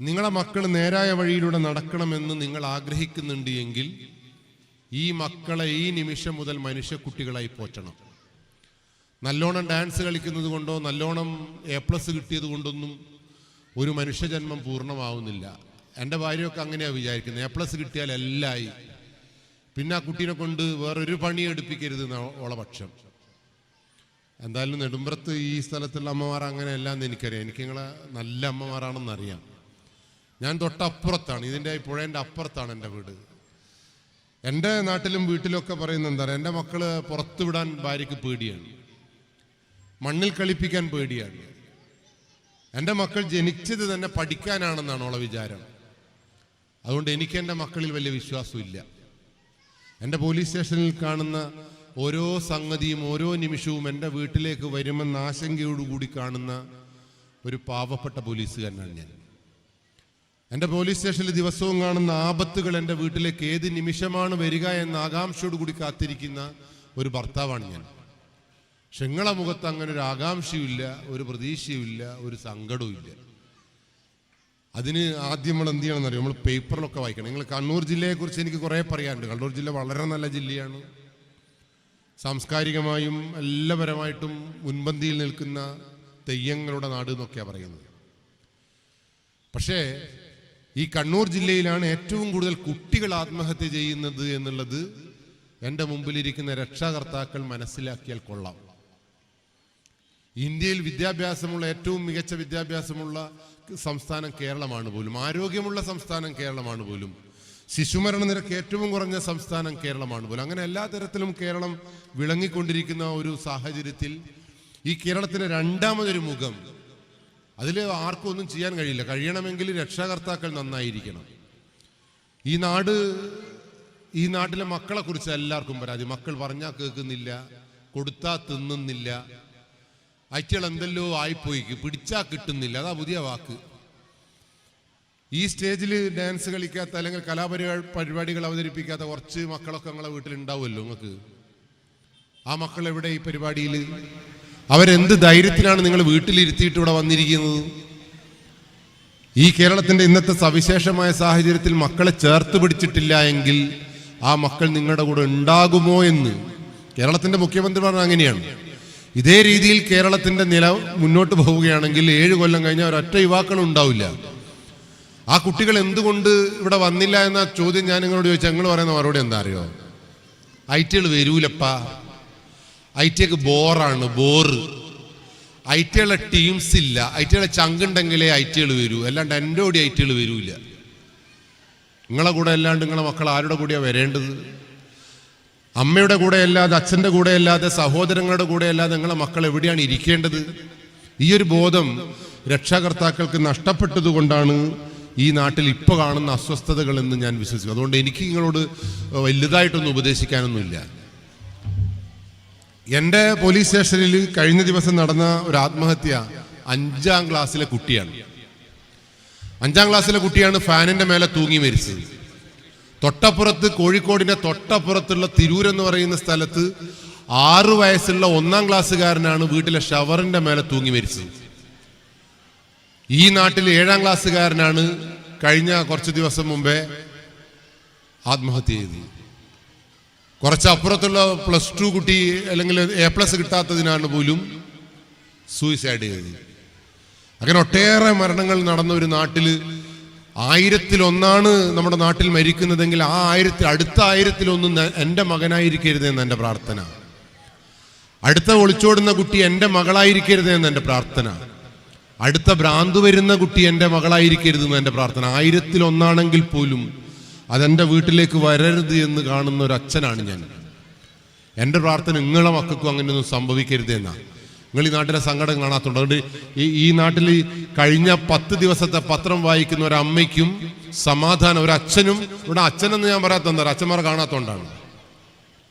നിങ്ങളെ മക്കൾ നേരായ വഴിയിലൂടെ നടക്കണമെന്ന് നിങ്ങൾ ആഗ്രഹിക്കുന്നുണ്ട് എങ്കിൽ ഈ മക്കളെ ഈ നിമിഷം മുതൽ മനുഷ്യക്കുട്ടികളായി പോറ്റണം. നല്ലോണം ഡാൻസ് കളിക്കുന്നത് കൊണ്ടോ നല്ലോണം A+ കിട്ടിയത് കൊണ്ടൊന്നും ഒരു മനുഷ്യജന്മം പൂർണ്ണമാവുന്നില്ല. എൻ്റെ ഭാര്യയൊക്കെ അങ്ങനെയാണ് വിചാരിക്കുന്നത്. A+ കിട്ടിയാൽ എല്ലായി, പിന്നെ ആ കുട്ടീനെ കൊണ്ട് വേറൊരു പണി എടുപ്പിക്കരുത് ഓളെ പക്ഷം. എന്തായാലും നെടുമ്പ്രത്ത് ഈ സ്ഥലത്തുള്ള അമ്മമാർ അങ്ങനെയല്ല എന്ന് എനിക്കറിയാം. എനിക്ക് നിങ്ങളെ നല്ല അമ്മമാരാണെന്നറിയാം. ഞാൻ തൊട്ടപ്പുറത്താണ്, ഇതിൻ്റെ പുഴേൻ്റെ അപ്പുറത്താണ് എൻ്റെ വീട്. എൻ്റെ നാട്ടിലും വീട്ടിലൊക്കെ പറയുന്നത് എന്താ പറയുക, എൻ്റെ മക്കള് പുറത്തു വിടാൻ ഭാര്യയ്ക്ക് പേടിയാണ്, മണ്ണിൽ കളിപ്പിക്കാൻ പേടിയാണ്. എൻ്റെ മക്കൾ ജനിച്ചത് തന്നെ പഠിക്കാനാണെന്നാണ് ഉള്ള വിചാരം. അതുകൊണ്ട് എനിക്ക് എൻ്റെ മക്കളിൽ വലിയ വിശ്വാസമില്ല. എൻ്റെ പോലീസ് സ്റ്റേഷനിൽ കാണുന്ന ഓരോ സംഗതിയും ഓരോ നിമിഷവും എൻ്റെ വീട്ടിലേക്ക് വരുമെന്ന ആശങ്കയോടുകൂടി കാണുന്ന ഒരു പാവപ്പെട്ട പോലീസുകാരനാണ് ഞാൻ. എൻ്റെ പോലീസ് സ്റ്റേഷനിൽ ദിവസവും കാണുന്ന ആപത്തുകൾ എൻ്റെ വീട്ടിലേക്ക് ഏത് നിമിഷമാണ് വരിക എന്ന ആകാംക്ഷയോടുകൂടി കാത്തിരിക്കുന്ന ഒരു ഭർത്താവാണ് ഞാൻ. പക്ഷെ നിങ്ങളെ മുഖത്ത് അങ്ങനെ ഒരു ആകാംക്ഷയുമില്ല, ഒരു പ്രതീക്ഷയുമില്ല, ഒരു സങ്കടവും ഇല്ല. അതിന് ആദ്യം നമ്മൾ എന്ത് ചെയ്യണമെന്ന് അറിയാം, നമ്മൾ പേപ്പറിലൊക്കെ വായിക്കണം. നിങ്ങൾ കണ്ണൂർ ജില്ലയെക്കുറിച്ച് എനിക്ക് കുറേ പറയാനുണ്ട്. കണ്ണൂർ ജില്ല വളരെ നല്ല ജില്ലയാണ്. സാംസ്കാരികമായും എല്ലാപരമായിട്ടും മുൻപന്തിയിൽ നിൽക്കുന്ന തെയ്യങ്ങളുടെ നാട് എന്നൊക്കെയാണ് പറയുന്നത്. പക്ഷേ ഈ കണ്ണൂർ ജില്ലയിലാണ് ഏറ്റവും കൂടുതൽ കുട്ടികൾ ആത്മഹത്യ ചെയ്യുന്നത് എന്നുള്ളത് എൻ്റെ മുമ്പിലിരിക്കുന്ന രക്ഷാകർത്താക്കൾ മനസ്സിലാക്കിയാൽ കൊള്ളാം. ഇന്ത്യയിൽ വിദ്യാഭ്യാസമുള്ള ഏറ്റവും മികച്ച വിദ്യാഭ്യാസമുള്ള സംസ്ഥാനം കേരളമാണ് പോലും, ആരോഗ്യമുള്ള സംസ്ഥാനം കേരളമാണ് പോലും, ശിശുമരണ നിരക്ക് ഏറ്റവും കുറഞ്ഞ സംസ്ഥാനം കേരളമാണ് പോലും. അങ്ങനെ എല്ലാ തരത്തിലും കേരളം വിളങ്ങിക്കൊണ്ടിരിക്കുന്ന ഒരു സാഹചര്യത്തിൽ ഈ കേരളത്തിന് രണ്ടാമതൊരു മുഖം, അതിൽ ആർക്കും ഒന്നും ചെയ്യാൻ കഴിയില്ല. കഴിയണമെങ്കിൽ രക്ഷാകർത്താക്കൾ നന്നായിരിക്കണം. ഈ നാട്ടിലെ മക്കളെ കുറിച്ച് എല്ലാവർക്കും പരാതി. മക്കൾ പറഞ്ഞാൽ കേൾക്കുന്നില്ല, കൊടുത്താൽ തിന്നുന്നില്ല, അയറ്റകൾ എന്തെല്ലോ ആയിപ്പോയി, പിടിച്ചാൽ കിട്ടുന്നില്ല, അതാ പുതിയ വാക്ക്. ഈ സ്റ്റേജിൽ ഡാൻസ് കളിക്കാത്ത അല്ലെങ്കിൽ കലാപരിപാടികൾ അവതരിപ്പിക്കാത്ത കുറച്ച് മക്കളൊക്കെ നിങ്ങളെ വീട്ടിലുണ്ടാവുമല്ലോ. നിങ്ങൾക്ക് ആ മക്കൾ എവിടെ ഈ പരിപാടിയിൽ? അവരെന്ത് ധൈര്യത്തിലാണ് നിങ്ങൾ വീട്ടിലിരുത്തിയിട്ട് ഇവിടെ വന്നിരിക്കുന്നത്? ഈ കേരളത്തിന്റെ ഇന്നത്തെ സവിശേഷമായ സാഹചര്യത്തിൽ മക്കളെ ചേർത്ത് പിടിച്ചിട്ടില്ല എങ്കിൽ ആ മക്കൾ നിങ്ങളുടെ കൂടെ ഉണ്ടാകുമോ എന്ന് കേരളത്തിന്റെ മുഖ്യമന്ത്രി പറഞ്ഞ അങ്ങനെയാണ്. ഇതേ രീതിയിൽ കേരളത്തിന്റെ നില മുന്നോട്ട് പോവുകയാണെങ്കിൽ 7 കൊല്ലം കഴിഞ്ഞാൽ ഒരൊറ്റ യുവാക്കളും ഉണ്ടാവില്ല. ആ കുട്ടികൾ എന്തുകൊണ്ട് ഇവിടെ വന്നില്ല എന്ന ചോദ്യം ഞാൻ നിങ്ങളോട് ചോദിച്ചാൽ നിങ്ങൾ പറയുന്ന മറുപടി എന്താ അറിയോ? ഐറ്റികൾ വരൂലപ്പാ, ഐറ്റിക്ക് ബോറാണ്, ബോറ്. ഐറ്റികളെ ടീംസ് ഇല്ല, ഐറ്റികളെ ചങ്കുണ്ടെങ്കിലേ ഐറ്റികൾ വരൂ, അല്ലാണ്ട് എൻ്റെ കൂടി ഐറ്റികൾ വരൂല. നിങ്ങളെ കൂടെ അല്ലാണ്ട് നിങ്ങളെ മക്കൾ ആരുടെ കൂടെയാണ് വരേണ്ടത്? അമ്മയുടെ കൂടെ അല്ലാതെ, അച്ഛൻ്റെ കൂടെ അല്ലാതെ, സഹോദരങ്ങളുടെ കൂടെ അല്ലാതെ നിങ്ങളെ മക്കൾ എവിടെയാണ് ഇരിക്കേണ്ടത്? ഈ ഒരു ബോധം രക്ഷാകർത്താക്കൾക്ക് നഷ്ടപ്പെട്ടത് കൊണ്ടാണ് ഈ നാട്ടിൽ ഇപ്പോൾ കാണുന്ന അസ്വസ്ഥതകൾ എന്ന് ഞാൻ വിശ്വസിക്കുന്നു. അതുകൊണ്ട് എനിക്ക് നിങ്ങളോട് വലുതായിട്ടൊന്നും ഉപദേശിക്കാനൊന്നുമില്ല. എൻ്റെ പോലീസ് സ്റ്റേഷനിൽ കഴിഞ്ഞ ദിവസം നടന്ന ഒരു ആത്മഹത്യ 5ാം ക്ലാസ്സിലെ കുട്ടിയാണ്. 5ാം ക്ലാസ്സിലെ കുട്ടിയാണ് ഫാനിന്റെ മേലെ തൂങ്ങി മരിച്ചത്. തൊട്ടപ്പുറത്ത്, കോഴിക്കോടിന്റെ തൊട്ടപ്പുറത്തുള്ള തിരൂരെന്ന് പറയുന്ന സ്ഥലത്ത് 6 വയസ്സുള്ള 1ാം ക്ലാസ്സുകാരനാണ് വീട്ടിലെ ഷവറിന്റെ മേലെ തൂങ്ങി മരിച്ചത്. ഈ നാട്ടിൽ 7ാം ക്ലാസ്സുകാരനാണ് കഴിഞ്ഞ കുറച്ച് ദിവസം മുമ്പേ ആത്മഹത്യ ചെയ്തത്. കുറച്ചപ്പുറത്തുള്ള +2 കുട്ടി അല്ലെങ്കിൽ A+ കിട്ടാത്തതിനാണ് പോലും സൂയിസൈഡ് ചെയ്തത്. അങ്ങനെ ഒട്ടേറെ മരണങ്ങൾ നടന്ന ഒരു നാട്ടിൽ 1000-1 നമ്മുടെ നാട്ടിൽ മരിക്കുന്നതെങ്കിൽ ആ അടുത്ത 1000-1 എൻ്റെ മകനായിരിക്കരുതെന്ന് എൻ്റെ പ്രാർത്ഥന. അടുത്ത ഒളിച്ചോടുന്ന കുട്ടി എൻ്റെ മകളായിരിക്കരുതെന്ന് എൻ്റെ പ്രാർത്ഥന. അടുത്ത ഭ്രാന്ത് വരുന്ന കുട്ടി എൻ്റെ മകളായിരിക്കരുതെന്ന് എൻ്റെ പ്രാർത്ഥന. 1000-1 പോലും അതെൻ്റെ വീട്ടിലേക്ക് വരരുത് എന്ന് കാണുന്ന ഒരു അച്ഛനാണ് ഞാൻ. എൻ്റെ പ്രാർത്ഥന നിങ്ങളെ മക്കൾക്കും അങ്ങനെയൊന്നും സംഭവിക്കരുത് എന്നാണ്. നിങ്ങൾ ഈ നാട്ടിലെ സങ്കടം കാണാത്തുണ്ട്. അതുകൊണ്ട് ഈ നാട്ടിൽ കഴിഞ്ഞ 10 ദിവസത്തെ പത്രം വായിക്കുന്ന ഒരു അമ്മയ്ക്കും സമാധാനം, ഒരു അച്ഛനും, ഇവിടെ അച്ഛനെന്ന് ഞാൻ പറയാത്ത അച്ഛന്മാരെ കാണാത്തോണ്ടാണ്.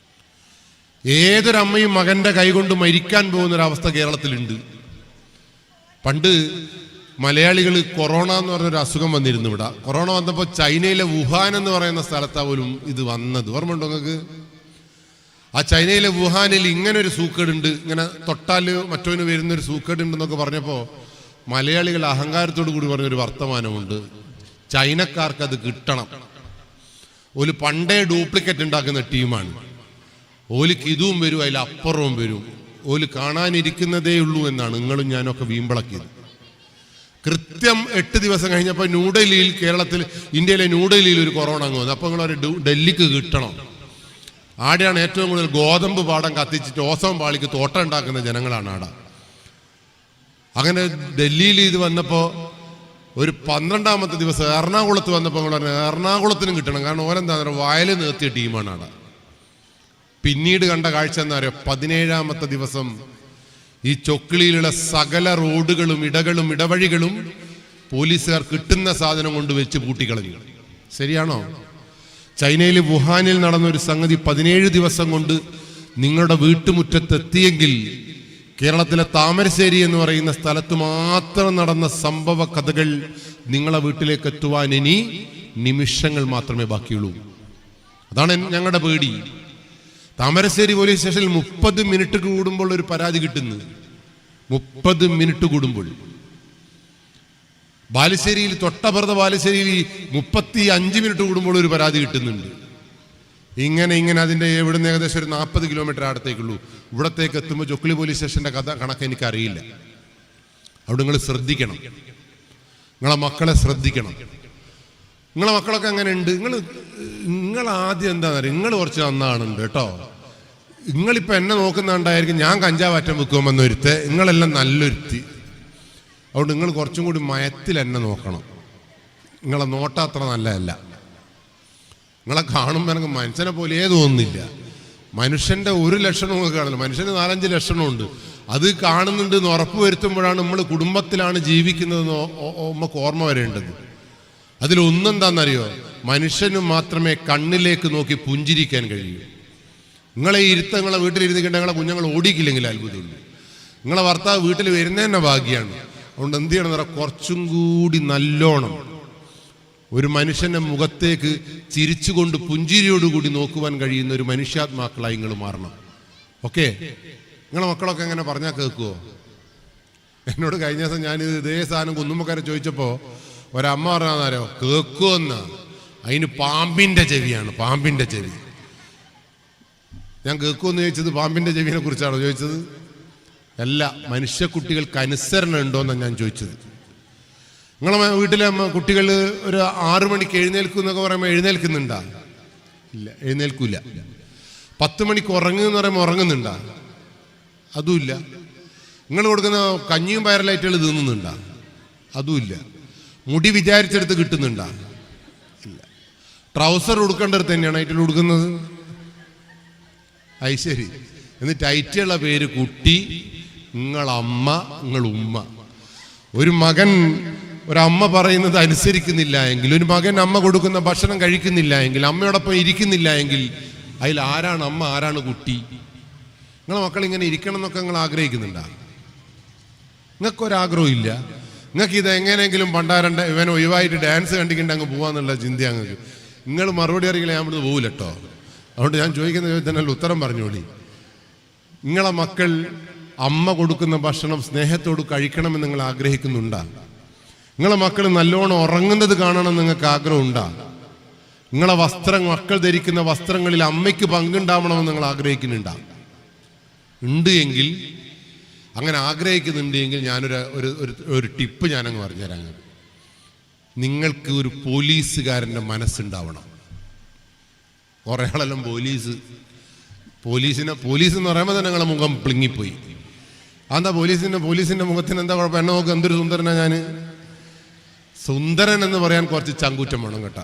ഏതൊരമ്മയും മകന്റെ കൈകൊണ്ട് മരിക്കാൻ പോകുന്നൊരവസ്ഥ കേരളത്തിലുണ്ട്. പണ്ട് മലയാളികൾ കൊറോണ എന്ന് പറഞ്ഞൊരു അസുഖം വന്നിരുന്നു ഇവിടെ. കൊറോണ വന്നപ്പോൾ ചൈനയിലെ വുഹാൻ എന്ന് പറയുന്ന സ്ഥലത്താ പോലും ഇത് വന്നത്. ഓർമ്മയുണ്ടോ നിങ്ങൾക്ക്? ആ ചൈനയിലെ വുഹാനിൽ ഇങ്ങനെ ഒരു സൂക്കേടുണ്ട്, ഇങ്ങനെ തൊട്ടാൽ മറ്റൊന്ന് വരുന്നൊരു സൂക്കേടുണ്ടെന്നൊക്കെ പറഞ്ഞപ്പോൾ മലയാളികൾ അഹങ്കാരത്തോടു കൂടി പറഞ്ഞൊരു വർത്തമാനമുണ്ട്. ചൈനക്കാർക്ക് അത് കിട്ടണം. ഒരു പണ്ടേ ഡ്യൂപ്ലിക്കേറ്റ് ഉണ്ടാക്കുന്ന ടീമാണ്. ഓലിക്ക് ഇതും വരും, അതിലപ്പുറവും വരും. ഓല് കാണാനിരിക്കുന്നതേ ഉള്ളൂ എന്നാണ് നിങ്ങളും ഞാനൊക്കെ വീമ്പിളക്കിയത്. കൃത്യം 8 ദിവസം കഴിഞ്ഞപ്പോൾ ന്യൂഡൽഹിയിൽ, കേരളത്തിൽ, ഇന്ത്യയിലെ ന്യൂഡൽഹിയിൽ ഒരു കൊറോണ അങ്ങ് വന്നു. അപ്പോൾ നിങ്ങൾ ഡൽഹിക്ക് കിട്ടണം. ആടെയാണ് ഏറ്റവും കൂടുതൽ ഗോതമ്പ് പാടം കത്തിച്ചിട്ട് ഓസോൺ പാളിക്ക് തോട്ടം ഉണ്ടാക്കുന്ന ജനങ്ങളാണ് ആടെ. അങ്ങനെ ഡൽഹിയിൽ ഇത് വന്നപ്പോൾ ഒരു 12ാമത്തെ ദിവസം എറണാകുളത്ത് വന്നപ്പോൾ നിങ്ങൾ പറഞ്ഞു എറണാകുളത്തിനും കിട്ടണം. കാരണം ഓരെന്താ വയൽ നിർത്തിയ ടീമാണ് അവിടെ. പിന്നീട് കണ്ട കാഴ്ച എന്താ പറയുക, 17ാമത്തെ ദിവസം ഈ ചൊക്ലിയിലുള്ള സകല റോഡുകളും ഇടകളും ഇടവഴികളും പോലീസുകാർ കിട്ടുന്ന സാധനം കൊണ്ട് വെച്ച് പൂട്ടിക്കളഞ്ഞു. ശരിയാണോ? ചൈനയിൽ വുഹാനിൽ നടന്നൊരു സംഗതി 17 ദിവസം കൊണ്ട് നിങ്ങളുടെ വീട്ടുമുറ്റത്തെത്തിയെങ്കിൽ കേരളത്തിലെ താമരശ്ശേരി എന്ന് പറയുന്ന സ്ഥലത്ത് മാത്രം നടന്ന സംഭവ കഥകൾ നിങ്ങളെ വീട്ടിലേക്ക് എത്തുവാൻ ഇനി നിമിഷങ്ങൾ മാത്രമേ ബാക്കിയുള്ളൂ. അതാണ് ഞങ്ങളുടെ പേടി. താമരശ്ശേരി പോലീസ് സ്റ്റേഷനിൽ 30 മിനിറ്റ് കൂടുമ്പോൾ ഒരു പരാതി കിട്ടുന്നു. 30 മിനിറ്റ് കൂടുമ്പോൾ. ബാലുശ്ശേരിയിൽ, തൊട്ടപ്പുറത്തെ ബാലുശ്ശേരിയിൽ 35 മിനിറ്റ് കൂടുമ്പോൾ ഒരു പരാതി കിട്ടുന്നുണ്ട്. ഇങ്ങനെ അതിൻ്റെ ഇവിടുന്ന് ഏകദേശം ഒരു 40 കിലോമീറ്റർ അടുത്തേക്കുള്ളൂ. ഇവിടത്തേക്ക് എത്തുമ്പോൾ ചൊക്ലി പോലീസ് സ്റ്റേഷൻ്റെ കണക്ക് എനിക്കറിയില്ല. അവിടെ നിങ്ങൾ ശ്രദ്ധിക്കണം, നിങ്ങളെ മക്കളെ ശ്രദ്ധിക്കണം. നിങ്ങളെ മക്കളൊക്കെ അങ്ങനെ ഉണ്ട്. നിങ്ങൾ ആദ്യം എന്താണെന്ന് അറിയാം, നിങ്ങൾ കുറച്ച് നന്നാണുണ്ട് കേട്ടോ. നിങ്ങളിപ്പോൾ എന്നെ നോക്കുന്നുണ്ടായിരിക്കും ഞാൻ കഞ്ചാവാറ്റം വെക്കുമെന്നൊരുത്തെ, നിങ്ങളെല്ലാം നല്ലൊരുത്തി. അതുകൊണ്ട് നിങ്ങൾ കുറച്ചും കൂടി മയത്തിൽ എന്നെ നോക്കണം. നിങ്ങളെ നോട്ടം അത്ര നല്ലതല്ല. നിങ്ങളെ കാണുമ്പോൾ എനിക്ക് മനുഷ്യനെ പോലെ തോന്നുന്നില്ല. മനുഷ്യൻ്റെ ഒരു ലക്ഷണവും കാണില്ല. മനുഷ്യന് 4-5 ലക്ഷണമുണ്ട്. അത് കാണുന്നുണ്ട് എന്ന് ഉറപ്പ് വരുത്തുമ്പോഴാണ് നമ്മൾ കുടുംബത്തിലാണ് ജീവിക്കുന്നതെന്ന് നമുക്ക് ഓർമ്മ വരേണ്ടത്. അതിലൊന്നെന്താണെന്നറിയോ, മനുഷ്യന് മാത്രമേ കണ്ണിലേക്ക് നോക്കി പുഞ്ചിരിക്കാൻ കഴിയൂ. നിങ്ങളെ നിങ്ങളെ വീട്ടിലിരുന്നിക്കേണ്ട നിങ്ങളെ കുഞ്ഞുങ്ങൾ ഓടിക്കില്ലെങ്കിൽ അത്ഭുതമില്ല. നിങ്ങളെ ഭർത്താവ് വീട്ടിൽ വരുന്നതന്നെ ഭാഗ്യമാണ്. അതുകൊണ്ട് എന്ത് ചെയ്യണം, കുറച്ചും കൂടി നല്ലോണം ഒരു മനുഷ്യന്റെ മുഖത്തേക്ക് ചിരിച്ചുകൊണ്ട് പുഞ്ചിരിയോടുകൂടി നോക്കുവാൻ കഴിയുന്ന ഒരു മനുഷ്യാത്മാക്കളായി നിങ്ങൾ മാറണം. ഓക്കെ? നിങ്ങളെ മക്കളൊക്കെ എങ്ങനെ പറഞ്ഞാൽ കേൾക്കുമോ? എന്നോട് കഴിഞ്ഞ ദിവസം ഞാനിത് ഇതേ സാധനം കുന്നുമ്മക്കാരെ ചോദിച്ചപ്പോൾ ഒരമ്മ പറഞ്ഞാരോ കേൾക്കുമെന്നാ. അതിന് പാമ്പിന്റെ ചെവിയാണ്, പാമ്പിന്റെ ചെവി. ഞാൻ കേൾക്കുമെന്ന് ചോദിച്ചത് പാമ്പിന്റെ ചെവിനെ കുറിച്ചാണോ ചോദിച്ചത്? അല്ല, മനുഷ്യക്കുട്ടികൾക്ക് അനുസരണം ഉണ്ടോയെന്നാണ് ഞാൻ ചോദിച്ചത്. നിങ്ങളെ വീട്ടിലെ കുട്ടികൾ ഒരു 6 മണിക്ക് എഴുന്നേൽക്കും എന്നൊക്കെ പറയുമ്പോൾ എഴുന്നേൽക്കുന്നുണ്ടാ? ഇല്ല, എഴുന്നേൽക്കൂല. 10 മണിക്ക് ഉറങ്ങുമെന്ന് പറയുമ്പോൾ ഉറങ്ങുന്നുണ്ടാ? അതുമില്ല. നിങ്ങൾ കൊടുക്കുന്ന കഞ്ഞിയും പയറലൈറ്റുകൾ തിന്നുന്നുണ്ടാ? അതുമില്ല. മുടി വിചാരിച്ചെടുത്ത് കിട്ടുന്നുണ്ടാ? ഇല്ല. ട്രൗസർ ഉടുക്കേണ്ടടുത്ത് തന്നെയാണ് ഐറ്റിൽ ഉടുക്കുന്നത്. അത് ശരി. എന്നിട്ട് ഐറ്റുള്ള പേര് കുട്ടി, നിങ്ങളമ്മ, നിങ്ങളുമ്മ. ഒരു മകൻ ഒരമ്മ പറയുന്നത് അനുസരിക്കുന്നില്ല എങ്കിൽ, ഒരു മകൻ അമ്മ കൊടുക്കുന്ന ഭക്ഷണം കഴിക്കുന്നില്ല എങ്കിൽ, അമ്മയോടൊപ്പം ഇരിക്കുന്നില്ല എങ്കിൽ, അതിൽ ആരാണ് അമ്മ, ആരാണ് കുട്ടി? നിങ്ങളെ മക്കൾ ഇങ്ങനെ ഇരിക്കണം എന്നൊക്കെ നിങ്ങൾ ആഗ്രഹിക്കുന്നുണ്ടാ? നിങ്ങൾക്കൊരാഗ്രഹവും ഇല്ല. നിങ്ങൾക്ക് ഇത് എങ്ങനെയെങ്കിലും പണ്ടാരണ്ട ഇവൻ ഒഴിവായിട്ട് ഡാൻസ് കണ്ടിട്ടുണ്ട് അങ്ങ് പോവാന്നുള്ള ചിന്ത ഞങ്ങൾക്ക്. നിങ്ങൾ മറുപടി അറിയില്ല, ഞാൻ ഇവിടുന്ന് പോകില്ല കേട്ടോ. അതുകൊണ്ട് ഞാൻ ചോദിക്കുന്ന ചോദ്യത്തിനല്ല ഉത്തരം പറഞ്ഞോളി. നിങ്ങളെ മക്കൾ അമ്മ കൊടുക്കുന്ന ഭക്ഷണം സ്നേഹത്തോട് കഴിക്കണമെന്ന് നിങ്ങൾ ആഗ്രഹിക്കുന്നുണ്ടാ? നിങ്ങളെ മക്കൾ നല്ലോണം ഉറങ്ങുന്നത് കാണണം നിങ്ങൾക്ക് ആഗ്രഹമുണ്ടാ? നിങ്ങളെ മക്കൾ ധരിക്കുന്ന വസ്ത്രങ്ങളിൽ അമ്മയ്ക്ക് പങ്കുണ്ടാവണമെന്ന് നിങ്ങൾ ആഗ്രഹിക്കുന്നുണ്ടാ? ഉണ്ട് എങ്കിൽ, അങ്ങനെ ആഗ്രഹിക്കുന്നുണ്ട് എങ്കിൽ ഞാനൊരു ടിപ്പ് ഞാനങ്ങ് പറഞ്ഞുതരാം. നിങ്ങൾക്ക് ഒരു പോലീസുകാരൻ്റെ മനസ്സുണ്ടാവണം. കുറേ ആളെല്ലാം പോലീസ് എന്ന് പറയുമ്പോൾ തന്നെ നിങ്ങളെ മുഖം പ്ലിങ്ങിപ്പോയി. അതെന്താ പോലീസിന്റെ മുഖത്തിന് എന്താ കുഴപ്പം? എന്നെ നോക്ക്, എന്തൊരു സുന്ദരനാ ഞാൻ. സുന്ദരൻ എന്ന് പറയാൻ കുറച്ച് ചങ്കൂറ്റം വേണം കേട്ടാ.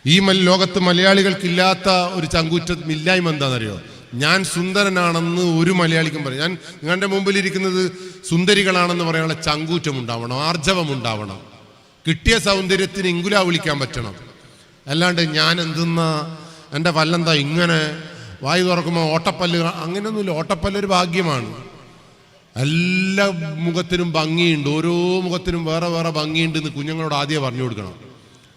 ഈ ലോകത്ത് മലയാളികൾക്കില്ലാത്ത ഒരു ചങ്കൂറ്റം ഇല്ലായ്മ എന്താണെന്നറിയോ? ഞാൻ സുന്ദരനാണെന്ന് ഒരു മലയാളിക്കും പറയും. ഞാൻ നിങ്ങളുടെ മുമ്പിലിരിക്കുന്നത് സുന്ദരികളാണെന്ന് പറയാനുള്ള ചങ്കൂറ്റം ഉണ്ടാവണം, ആർജവം ഉണ്ടാവണം. കിട്ടിയ സൗന്ദര്യത്തിന് ഇങ്കുല വിളിക്കാൻ പറ്റണം. അല്ലാണ്ട് ഞാൻ എന്തെന്നാ, എൻ്റെ പല്ലെന്താ ഇങ്ങനെ, വായു തുറക്കുമ്പോൾ ഓട്ടപ്പല്ല്, അങ്ങനെയൊന്നുമില്ല. ഓട്ടപ്പല്ലൊരു ഭാഗ്യമാണ്. എല്ലാ മുഖത്തിനും ഭംഗിയുണ്ട്, ഓരോ മുഖത്തിനും വേറെ വേറെ ഭംഗിയുണ്ട് എന്ന് കുഞ്ഞുങ്ങളോട് ആദ്യം പറഞ്ഞു കൊടുക്കണം.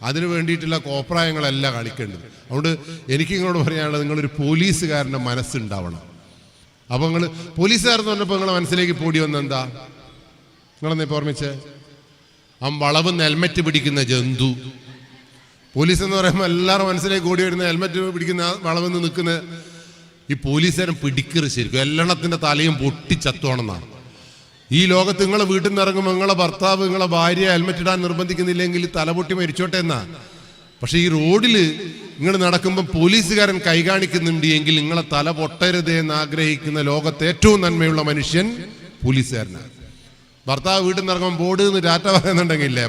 അതിനു വേണ്ടിയിട്ടുള്ള കോപ്രായങ്ങളല്ല കളിക്കേണ്ടത്. അതുകൊണ്ട് എനിക്ക് നിങ്ങളോട് പറയാനുള്ളത്, നിങ്ങളൊരു പോലീസുകാരൻ്റെ മനസ്സുണ്ടാവണം. അപ്പോൾ നിങ്ങൾ പോലീസുകാരെന്ന് പറഞ്ഞപ്പോൾ നിങ്ങളെ മനസ്സിലേക്ക് പോടി വന്നെന്താ? നിങ്ങളെന്നെ ഇപ്പോൾ ഓർമ്മിച്ചേ? വളവ് ഹെൽമെറ്റ് പിടിക്കുന്ന ജന്തു, പോലീസ് എന്ന് പറയുമ്പോൾ എല്ലാവരും മനസ്സിലേക്ക് ഓടി വരുന്ന ഹെൽമെറ്റ് പിടിക്കുന്ന വളവെന്ന് നിൽക്കുന്ന ഈ പോലീസുകാരൻ പിടിക്കറ് ശരിക്കും എല്ലെണ്ണത്തിന്റെ തലയും പൊട്ടിച്ചത്തോണെന്നാണ്. ഈ ലോകത്ത് നിങ്ങളെ വീട്ടിൽ നിന്ന് ഇറങ്ങുമ്പോൾ നിങ്ങളെ ഭർത്താവ് നിങ്ങളെ ഭാര്യ ഹെൽമെറ്റ് ഇടാൻ നിർബന്ധിക്കുന്നില്ലെങ്കിൽ തലപൊട്ടി മരിച്ചോട്ടെ എന്നാ. പക്ഷെ ഈ റോഡിൽ നിങ്ങൾ നടക്കുമ്പോൾ പോലീസുകാരൻ കൈ കാണിക്കുന്നുണ്ട് എങ്കിൽ നിങ്ങളെ തല പൊട്ടരുതേ എന്ന് ആഗ്രഹിക്കുന്ന ലോകത്തെ ഏറ്റവും നന്മയുള്ള മനുഷ്യൻ പോലീസുകാരനാണ്. ഭർത്താവ് വീട്ടിൽ നിന്ന് ഇറങ്ങുമ്പോൾ ബോർഡ് നിന്ന് ടാറ്റ പറയുന്നുണ്ടെങ്കിലേ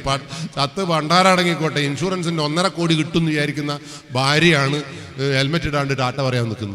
ചത്ത് ഭണ്ടാരടങ്ങിക്കോട്ടെ ഇൻഷുറൻസിന്റെ 1.5 കോടി കിട്ടും എന്ന് വിചാരിക്കുന്ന ഭാര്യയാണ് ഹെൽമെറ്റ് ഇടാണ്ട് ടാറ്റ പറയാൻ നിൽക്കുന്നത്.